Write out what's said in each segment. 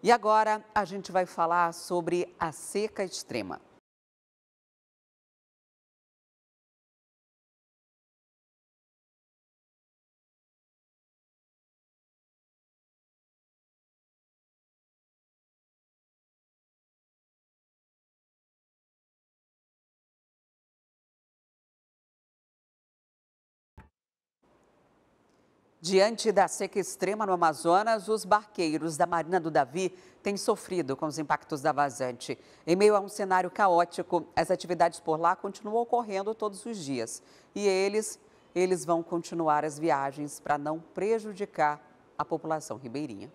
E agora a gente vai falar sobre a seca extrema. Diante da seca extrema no Amazonas, os barqueiros da Marina do Davi têm sofrido com os impactos da vazante. Em meio a um cenário caótico, as atividades por lá continuam ocorrendo todos os dias. E eles vão continuar as viagens para não prejudicar a população ribeirinha.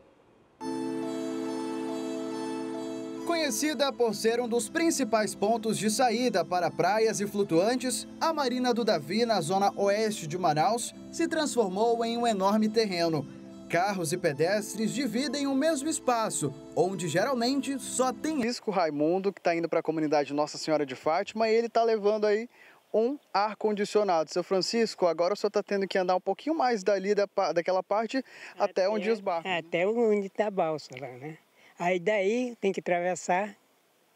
Conhecida por ser um dos principais pontos de saída para praias e flutuantes, a Marina do Davi, na zona oeste de Manaus, se transformou em um enorme terreno. Carros e pedestres dividem o mesmo espaço, onde geralmente só tem... Francisco Raimundo, que está indo para a comunidade Nossa Senhora de Fátima, e ele está levando aí um ar-condicionado. Seu Francisco, agora o senhor está tendo que andar um pouquinho mais dali daquela parte até onde os barcos... Até onde está a balsa lá, né? Aí daí tem que atravessar,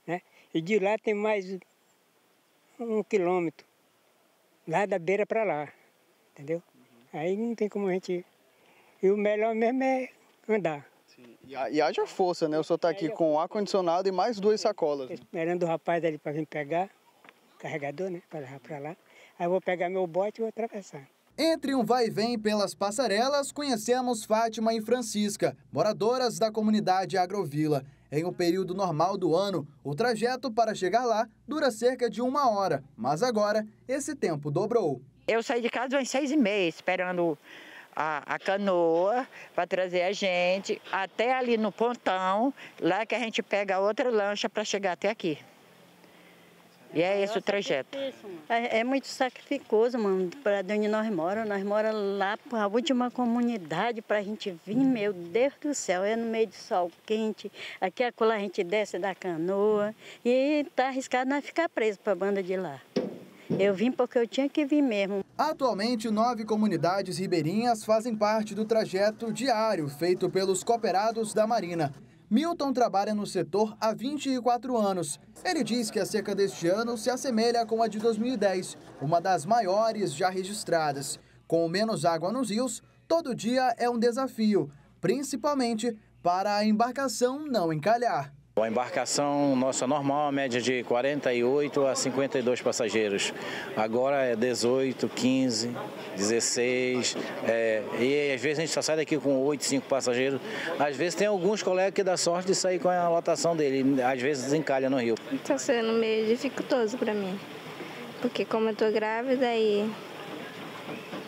né? E de lá tem mais 1 quilômetro, lá da beira para lá, entendeu? Aí não tem como a gente ir. E o melhor mesmo é andar. Sim. E haja força, né? O senhor está aqui com o ar-condicionado e mais 2 sacolas. Tô esperando o rapaz ali para vir pegar, carregador, né? Para levar para lá. Aí eu vou pegar meu bote e vou atravessar. Entre um vai e vem pelas passarelas, conhecemos Fátima e Francisca, moradoras da comunidade Agrovila. Em um período normal do ano, o trajeto para chegar lá dura cerca de 1 hora, mas agora esse tempo dobrou. Eu saí de casa às 6h30, esperando a canoa para trazer a gente até ali no pontão, lá que a gente pega outra lancha para chegar até aqui. E é esse o trajeto. É muito sacrificoso, mano, para onde nós moramos. Nós moramos lá para a última comunidade para a gente vir, meu Deus do céu, é no meio de sol quente. Aqui a gente desce da canoa e tá arriscado nós ficar preso para a banda de lá. Eu vim porque eu tinha que vir mesmo. Atualmente, 9 comunidades ribeirinhas fazem parte do trajeto diário feito pelos cooperados da Marina. Milton trabalha no setor há 24 anos. Ele diz que a seca deste ano se assemelha com a de 2010, uma das maiores já registradas. Com menos água nos rios, todo dia é um desafio, principalmente para a embarcação não encalhar. A embarcação nossa normal, a média de 48 a 52 passageiros. Agora é 18, 15, 16. E às vezes a gente só sai daqui com 8, 5 passageiros. Às vezes tem alguns colegas que dá sorte de sair com a lotação dele. Às vezes desencalha no rio. Está sendo meio dificultoso para mim. Porque como eu estou grávida e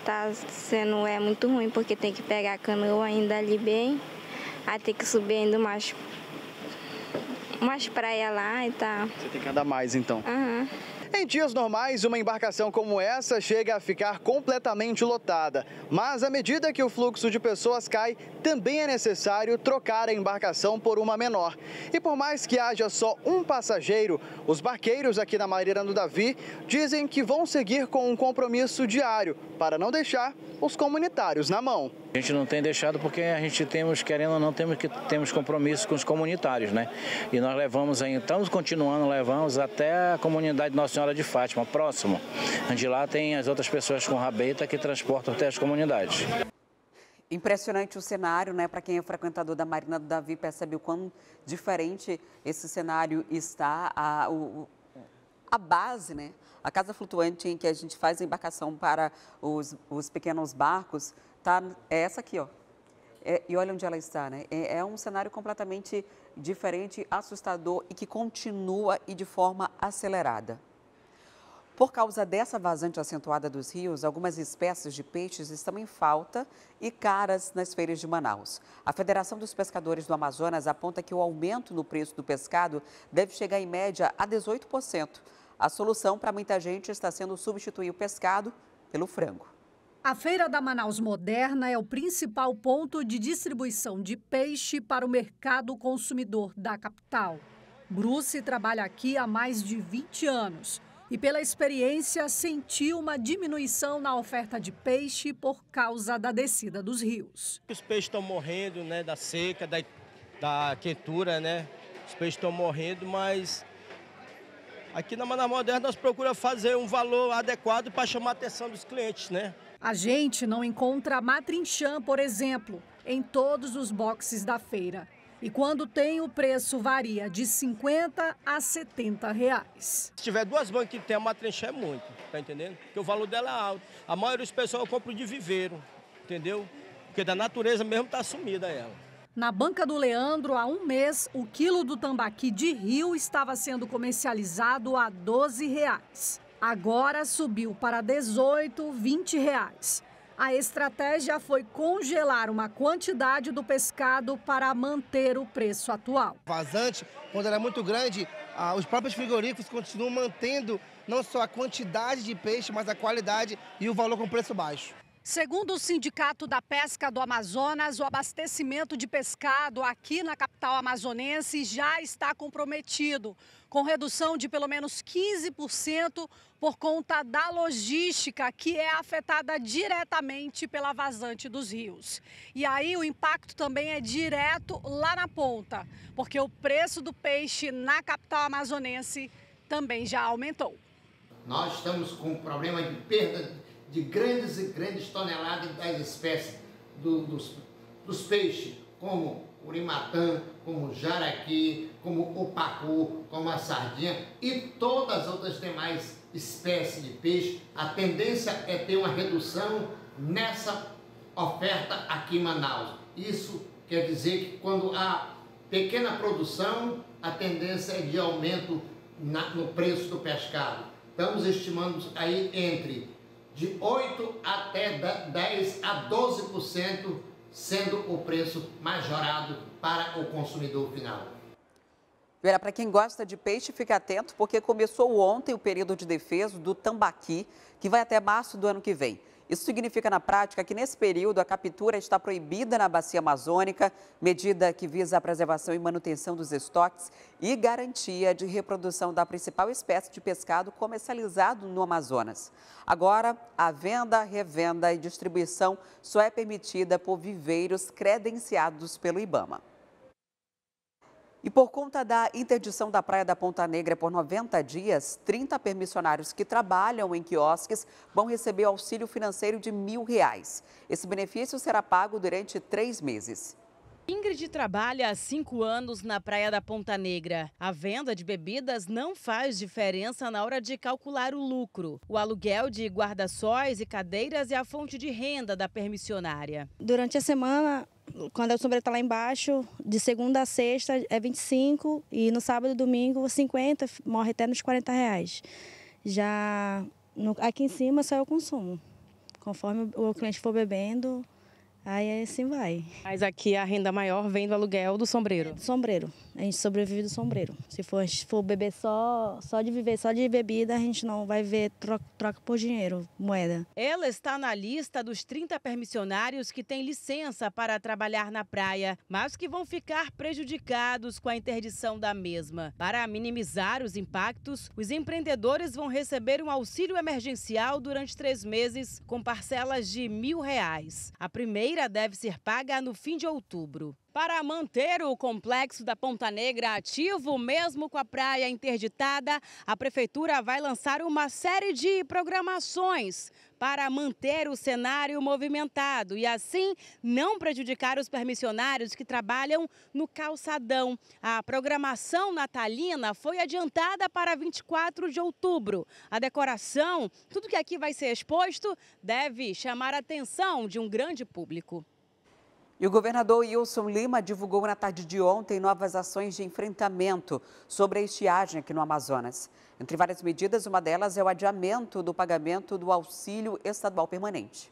tá sendo muito ruim, porque tem que pegar a canoa ainda ali bem. Aí tem que subir ainda mais praia lá e tá. Você tem que andar mais então. Uhum. Em dias normais, uma embarcação como essa chega a ficar completamente lotada. Mas à medida que o fluxo de pessoas cai, também é necessário trocar a embarcação por uma menor. E por mais que haja só um passageiro, os barqueiros aqui na Marina do Davi dizem que vão seguir com um compromisso diário para não deixar os comunitários na mão. A gente não tem deixado porque a gente temos, querendo ou não, temos compromisso com os comunitários, né? E nós levamos, estamos continuando, levamos até a comunidade Nossa Senhora de Fátima, próximo. De lá tem as outras pessoas com rabeta que transportam até as comunidades. Impressionante o cenário, né? Para quem é frequentador da Marina do Davi, percebe o quão diferente esse cenário está. A base, né? A casa flutuante em que a gente faz a embarcação para os pequenos barcos, é essa aqui, ó. E olha onde ela está, né? É um cenário completamente diferente, assustador e que continua e de forma acelerada. Por causa dessa vazante acentuada dos rios, algumas espécies de peixes estão em falta e caras nas feiras de Manaus. A Federação dos Pescadores do Amazonas aponta que o aumento no preço do pescado deve chegar em média a 18%. A solução para muita gente está sendo substituir o pescado pelo frango. A Feira da Manaus Moderna é o principal ponto de distribuição de peixe para o mercado consumidor da capital. Bruce trabalha aqui há mais de 20 anos e, pela experiência, sentiu uma diminuição na oferta de peixe por causa da descida dos rios. Os peixes estão morrendo, né, da seca, da quentura, né? Os peixes estão morrendo, mas aqui na Manaus Moderna nós procuramos fazer um valor adequado para chamar a atenção dos clientes, né? A gente não encontra matrinchã, por exemplo, em todos os boxes da feira. E quando tem, o preço varia de 50 a R$ 70. Se tiver 2 bancas que tem a matrinchã é muito, tá entendendo? Porque o valor dela é alto. A maioria dos pessoal compra de viveiro, entendeu? Porque da natureza mesmo tá sumida ela. Na banca do Leandro, há um mês, o quilo do tambaqui de rio estava sendo comercializado a R$ 12. Agora subiu para R$ 18, R$ 20. A estratégia foi congelar uma quantidade do pescado para manter o preço atual. Vazante, quando ela é muito grande, os próprios frigoríficos continuam mantendo não só a quantidade de peixe, mas a qualidade e o valor com preço baixo. Segundo o Sindicato da Pesca do Amazonas, o abastecimento de pescado aqui na capital amazonense já está comprometido, com redução de pelo menos 15% por conta da logística, que é afetada diretamente pela vazante dos rios. E aí o impacto também é direto lá na ponta, porque o preço do peixe na capital amazonense também já aumentou. Nós estamos com um problema de perda de grandes e grandes toneladas das espécies dos peixes, como o urimatã, como o jaraqui, como o pacu, como a sardinha e todas as outras demais espécies de peixe. A tendência é ter uma redução nessa oferta aqui em Manaus. Isso quer dizer que quando há pequena produção, a tendência é de aumento no preço do pescado. Estamos estimando aí entre de 8 até 10 a 12%, sendo o preço majorado para o consumidor final. Vera, para quem gosta de peixe, fique atento, porque começou ontem o período de defeso do tambaqui, que vai até março do ano que vem. Isso significa, na prática, que nesse período a captura está proibida na bacia amazônica, medida que visa a preservação e manutenção dos estoques e garantia de reprodução da principal espécie de pescado comercializado no Amazonas. Agora, a venda, revenda e distribuição só é permitida por viveiros credenciados pelo IBAMA. E por conta da interdição da Praia da Ponta Negra por 90 dias, 30 permissionários que trabalham em quiosques vão receber auxílio financeiro de R$ 1.000. Esse benefício será pago durante 3 meses. Ingrid trabalha há 5 anos na Praia da Ponta Negra. A venda de bebidas não faz diferença na hora de calcular o lucro. O aluguel de guarda-sóis e cadeiras é a fonte de renda da permissionária. Durante a semana, quando o sombreiro está lá embaixo, de segunda a sexta é 25 e no sábado e domingo 50, morre até nos R$40. Já aqui em cima só é o consumo. Conforme o cliente for bebendo, aí assim vai. Mas aqui a renda maior vem do aluguel do sombreiro? Do sombreiro. A gente sobrevive do sombreiro. Se for beber só de viver só de bebida, a gente não vai ver troca por dinheiro, moeda. Ela está na lista dos 30 permissionários que têm licença para trabalhar na praia, mas que vão ficar prejudicados com a interdição da mesma. Para minimizar os impactos, os empreendedores vão receber um auxílio emergencial durante 3 meses, com parcelas de R$ 1.000. A primeira deve ser paga no fim de outubro. Para manter o complexo da Ponta Negra ativo, mesmo com a praia interditada, a Prefeitura vai lançar uma série de programações para manter o cenário movimentado e, assim, não prejudicar os permissionários que trabalham no calçadão. A programação natalina foi adiantada para 24 de outubro. A decoração, tudo que aqui vai ser exposto, deve chamar a atenção de um grande público. E o governador Wilson Lima divulgou na tarde de ontem novas ações de enfrentamento sobre a estiagem aqui no Amazonas. Entre várias medidas, uma delas é o adiamento do pagamento do auxílio estadual permanente.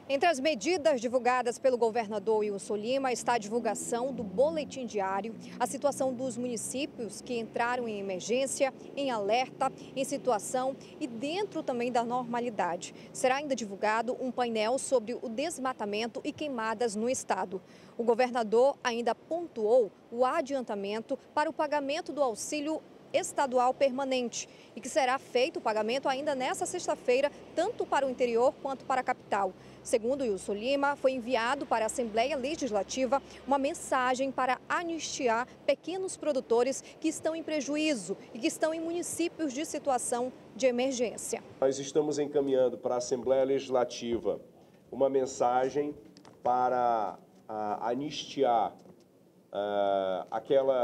Entre as medidas divulgadas pelo governador Wilson Lima está a divulgação do boletim diário, a situação dos municípios que entraram em emergência, em alerta, em situação e dentro também da normalidade. Será ainda divulgado um painel sobre o desmatamento e queimadas no estado. O governador ainda pontuou o adiantamento para o pagamento do auxílio estadual permanente e que será feito o pagamento ainda nesta sexta-feira, tanto para o interior quanto para a capital. Segundo Wilson Lima, foi enviado para a Assembleia Legislativa uma mensagem para anistiar pequenos produtores que estão em prejuízo e que estão em municípios de situação de emergência. Nós estamos encaminhando para a Assembleia Legislativa uma mensagem para anistiar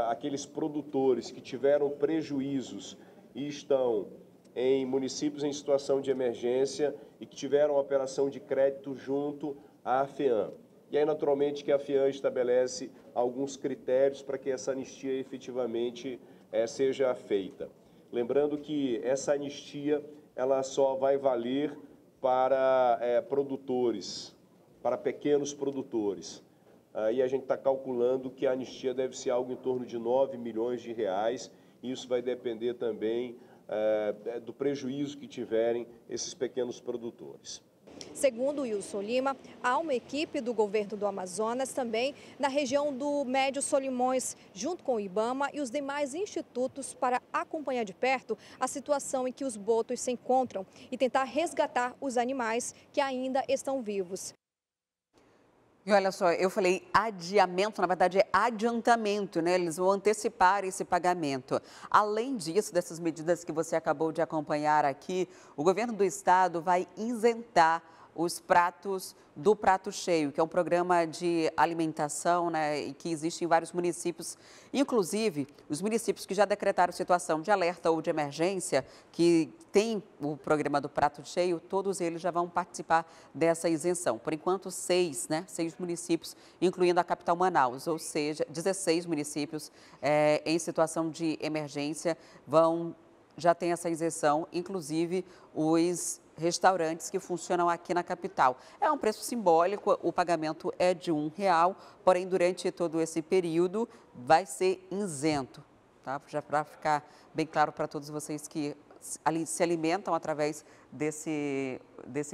aqueles produtores que tiveram prejuízos e estão em municípios em situação de emergência e que tiveram operação de crédito junto à FEAM. E aí, naturalmente, que a FEAM estabelece alguns critérios para que essa anistia efetivamente seja feita. Lembrando que essa anistia ela só vai valer para produtores, para pequenos produtores. E a gente está calculando que a anistia deve ser algo em torno de 9 milhões de reais. E isso vai depender também do prejuízo que tiverem esses pequenos produtores. Segundo Wilson Lima, há uma equipe do governo do Amazonas também na região do Médio Solimões, junto com o IBAMA e os demais institutos, para acompanhar de perto a situação em que os botos se encontram e tentar resgatar os animais que ainda estão vivos. E olha só, eu falei adiamento, na verdade é adiantamento, né? Eles vão antecipar esse pagamento. Além disso, dessas medidas que você acabou de acompanhar aqui, o governo do estado vai isentar os pratos do Prato Cheio, que é um programa de alimentação, né, e que existe em vários municípios, inclusive os municípios que já decretaram situação de alerta ou de emergência, que tem o programa do Prato Cheio, todos eles já vão participar dessa isenção. Por enquanto, 6 municípios, incluindo a capital Manaus, ou seja, 16 municípios em situação de emergência já tem essa isenção, inclusive os restaurantes que funcionam aqui na capital. É um preço simbólico, o pagamento é de R$1, porém durante todo esse período vai ser isento, tá? Já para ficar bem claro para todos vocês que se alimentam através desse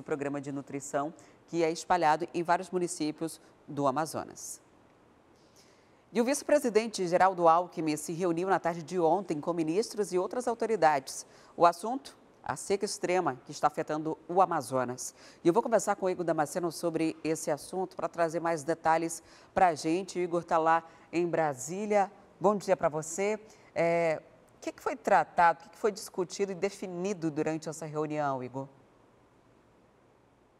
programa de nutrição que é espalhado em vários municípios do Amazonas. E o vice-presidente Geraldo Alckmin se reuniu na tarde de ontem com ministros e outras autoridades. O assunto? A seca extrema que está afetando o Amazonas. E eu vou conversar com o Igor Damasceno sobre esse assunto para trazer mais detalhes para a gente. O Igor está lá em Brasília. Bom dia para você. O que foi tratado, o que foi discutido e definido durante essa reunião, Igor?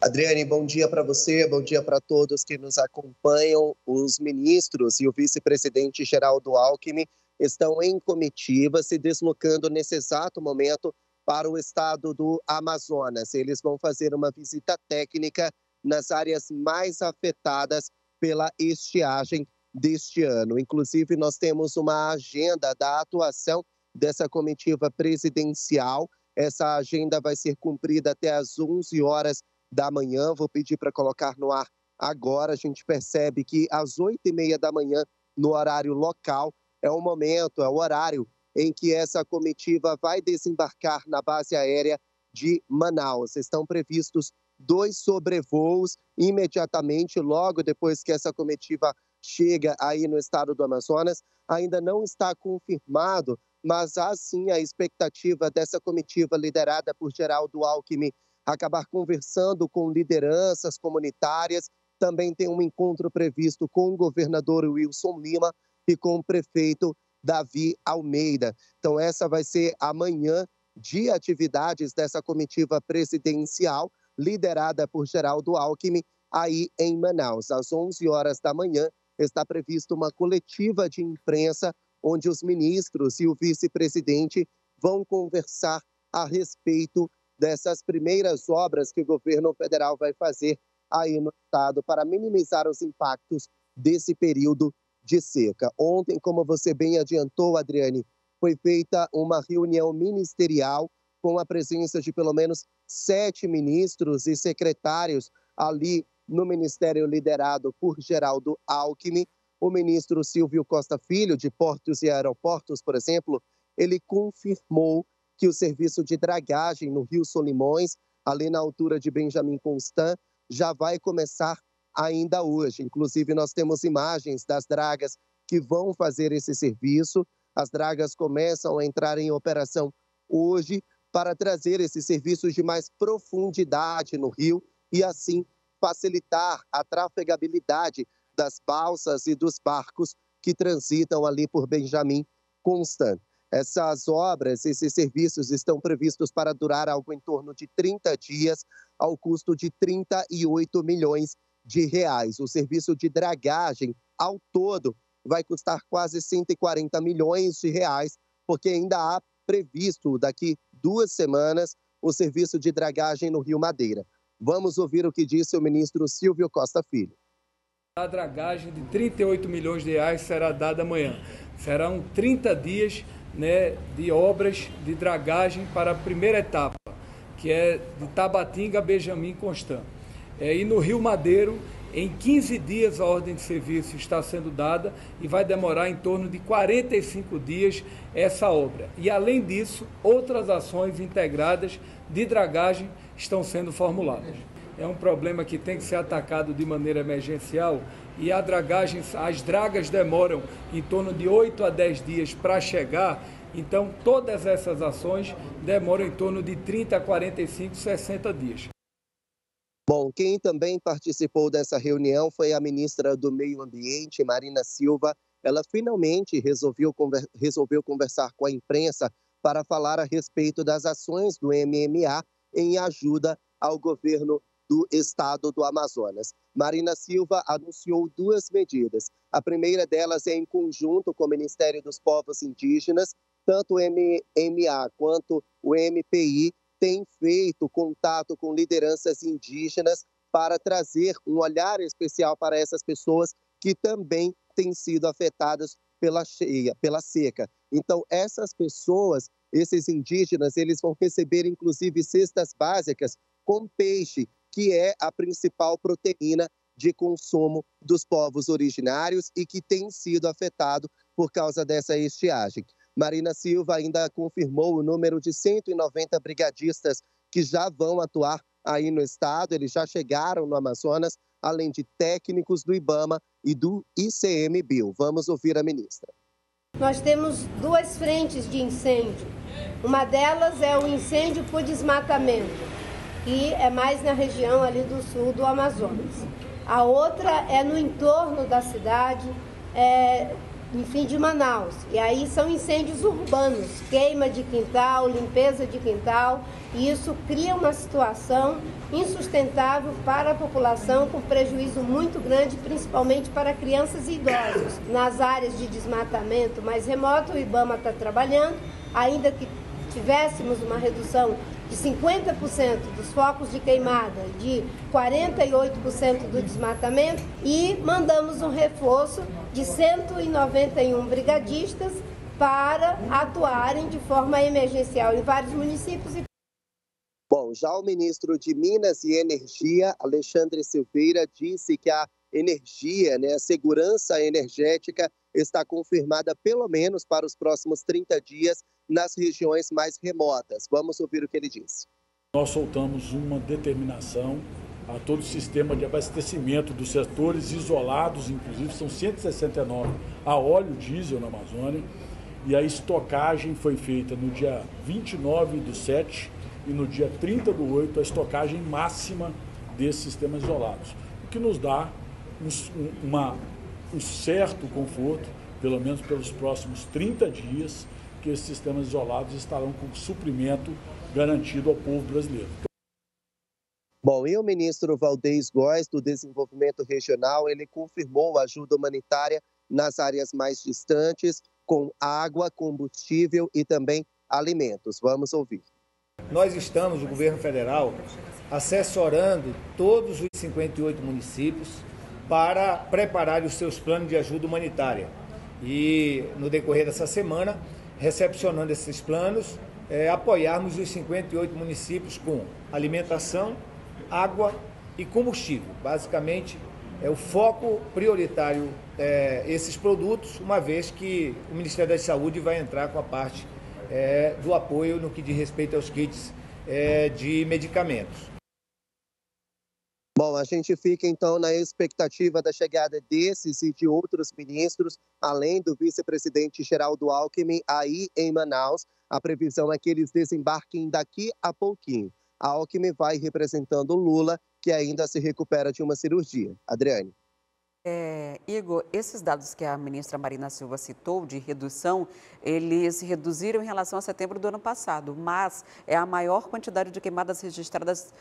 Adriane, bom dia para você, bom dia para todos que nos acompanham. Os ministros e o vice-presidente Geraldo Alckmin estão em comitiva, se deslocando nesse exato momento para o estado do Amazonas. Eles vão fazer uma visita técnica nas áreas mais afetadas pela estiagem deste ano. Inclusive, nós temos uma agenda da atuação dessa comitiva presidencial. Essa agenda vai ser cumprida até às 11 horas da manhã. Vou pedir para colocar no ar agora. A gente percebe que às 8h30 da manhã, no horário local, é o momento, é o horário em que essa comitiva vai desembarcar na base aérea de Manaus. Estão previstos 2 sobrevoos imediatamente, logo depois que essa comitiva chega aí no estado do Amazonas. Ainda não está confirmado, mas há sim a expectativa dessa comitiva liderada por Geraldo Alckmin acabar conversando com lideranças comunitárias. Também tem um encontro previsto com o governador Wilson Lima e com o prefeito Davi Almeida. Então essa vai ser a manhã de atividades dessa comitiva presidencial, liderada por Geraldo Alckmin, aí em Manaus. Às 11 horas da manhã está prevista uma coletiva de imprensa, onde os ministros e o vice-presidente vão conversar a respeito dessas primeiras obras que o governo federal vai fazer aí no estado para minimizar os impactos desse período de seca. Ontem, como você bem adiantou, Adriane, foi feita uma reunião ministerial com a presença de pelo menos 7 ministros e secretários ali no ministério liderado por Geraldo Alckmin. O ministro Silvio Costa Filho, de Portos e Aeroportos, por exemplo, ele confirmou que o serviço de dragagem no Rio Solimões, ali na altura de Benjamin Constant, já vai começar ainda hoje. Inclusive, nós temos imagens das dragas que vão fazer esse serviço. As dragas começam a entrar em operação hoje para trazer esses serviços de mais profundidade no rio e, assim, facilitar a trafegabilidade das balsas e dos barcos que transitam ali por Benjamin Constant. Essas obras, esses serviços estão previstos para durar algo em torno de 30 dias, ao custo de R$38 milhões. O serviço de dragagem, ao todo, vai custar quase R$140 milhões, porque ainda há previsto, daqui 2 semanas, o serviço de dragagem no Rio Madeira. Vamos ouvir o que disse o ministro Silvio Costa Filho. A dragagem de R$38 milhões será dada amanhã. Serão 30 dias de obras de dragagem para a primeira etapa, que é de Tabatinga a Benjamin Constant. E no Rio Madeiro, em 15 dias a ordem de serviço está sendo dada e vai demorar em torno de 45 dias essa obra. E além disso, outras ações integradas de dragagem estão sendo formuladas. É um problema que tem que ser atacado de maneira emergencial e as dragas demoram em torno de 8 a 10 dias para chegar. Então, todas essas ações demoram em torno de 30 a 45, 60 dias. Bom, quem também participou dessa reunião foi a ministra do Meio Ambiente, Marina Silva. Ela finalmente resolveu conversar com a imprensa para falar a respeito das ações do MMA em ajuda ao governo do estado do Amazonas. Marina Silva anunciou 2 medidas. A primeira delas é em conjunto com o Ministério dos Povos Indígenas. Tanto o MMA quanto o MPI têm feito contato com lideranças indígenas para trazer um olhar especial para essas pessoas que também têm sido afetadas pela seca. Então, essas pessoas, esses indígenas, eles vão receber, inclusive, cestas básicas com peixe, que é a principal proteína de consumo dos povos originários e que tem sido afetado por causa dessa estiagem. Marina Silva ainda confirmou o número de 190 brigadistas que já vão atuar aí no estado. Eles já chegaram no Amazonas, além de técnicos do IBAMA e do ICMBio. Vamos ouvir a ministra. Nós temos 2 frentes de incêndio. Uma delas é o incêndio por desmatamento, que é mais na região ali do sul do Amazonas. A outra é no entorno da cidade, de Manaus. E aí são incêndios urbanos, queima de quintal, limpeza de quintal, e isso cria uma situação insustentável para a população, com prejuízo muito grande, principalmente para crianças e idosos. Nas áreas de desmatamento mais remoto, o IBAMA está trabalhando, ainda que tivéssemos uma redução de 50% dos focos de queimada, de 48% do desmatamento, e mandamos um reforço de 191 brigadistas para atuarem de forma emergencial em vários municípios. Bom, já o ministro de Minas e Energia, Alexandre Silveira, disse que a energia, a segurança energética está confirmada pelo menos para os próximos 30 dias nas regiões mais remotas. Vamos ouvir o que ele disse. Nós soltamos uma determinação a todo o sistema de abastecimento dos setores isolados, inclusive são 169 a óleo diesel na Amazônia, e a estocagem foi feita no dia 29/7 e no dia 30/8 a estocagem máxima desses sistemas isolados, o que nos dá um certo conforto, pelo menos pelos próximos 30 dias, que esses sistemas isolados estarão com suprimento garantido ao povo brasileiro. Bom, e o ministro Valdez Góes, do Desenvolvimento Regional, ele confirmou a ajuda humanitária nas áreas mais distantes, com água, combustível e também alimentos. Vamos ouvir. Nós estamos, o governo federal, assessorando todos os 58 municípios para preparar os seus planos de ajuda humanitária. E, no decorrer dessa semana, recepcionando esses planos, apoiarmos os 58 municípios com alimentação, água e combustível. Basicamente, é o foco prioritário esses produtos, uma vez que o Ministério da Saúde vai entrar com a parte do apoio no que diz respeito aos kits de medicamentos. Bom, a gente fica então na expectativa da chegada desses e de outros ministros, além do vice-presidente Geraldo Alckmin, aí em Manaus. A previsão é que eles desembarquem daqui a pouquinho. A Alckmin vai representando Lula, que ainda se recupera de uma cirurgia. Adriane. Igor, esses dados que a ministra Marina Silva citou de redução, eles reduziram em relação a setembro do ano passado, mas é a maior quantidade de queimadas registradas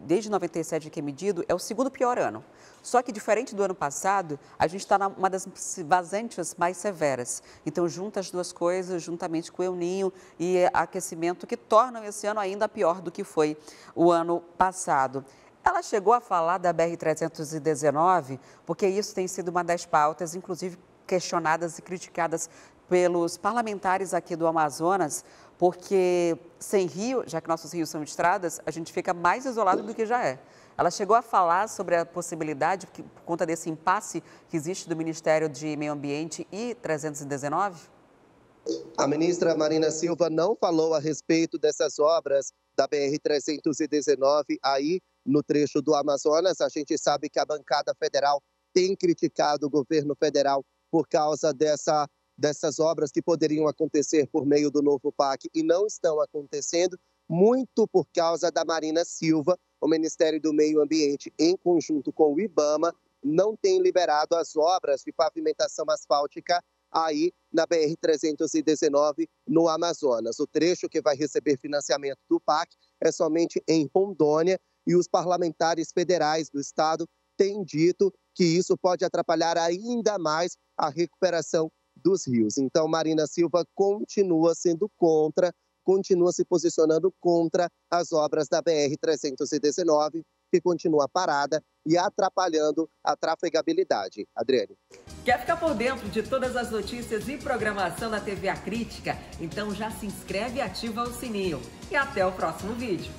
desde 97 que é medido, é o segundo pior ano. Só que, diferente do ano passado, a gente está numa das vazantes mais severas. Então, junta as duas coisas, juntamente com o El Niño e aquecimento, que tornam esse ano ainda pior do que foi o ano passado. Ela chegou a falar da BR-319, porque isso tem sido uma das pautas, inclusive questionadas e criticadas pelos parlamentares aqui do Amazonas, porque sem rio, já que nossos rios são estradas, a gente fica mais isolado do que já é. Ela chegou a falar sobre a possibilidade, por conta desse impasse que existe do Ministério de Meio Ambiente e 319? A ministra Marina Silva não falou a respeito dessas obras da BR-319 aí no trecho do Amazonas. A gente sabe que a bancada federal tem criticado o governo federal por causa dessas obras que poderiam acontecer por meio do novo PAC e não estão acontecendo, muito por causa da Marina Silva. O Ministério do Meio Ambiente, em conjunto com o IBAMA, não tem liberado as obras de pavimentação asfáltica aí na BR-319 no Amazonas. O trecho que vai receber financiamento do PAC é somente em Rondônia e os parlamentares federais do estado têm dito que isso pode atrapalhar ainda mais a recuperação dos rios. Então, Marina Silva continua sendo contra, continua se posicionando contra as obras da BR-319, que continua parada e atrapalhando a trafegabilidade. Adriane. Quer ficar por dentro de todas as notícias e programação da TV A Crítica? Então já se inscreve e ativa o sininho. E até o próximo vídeo.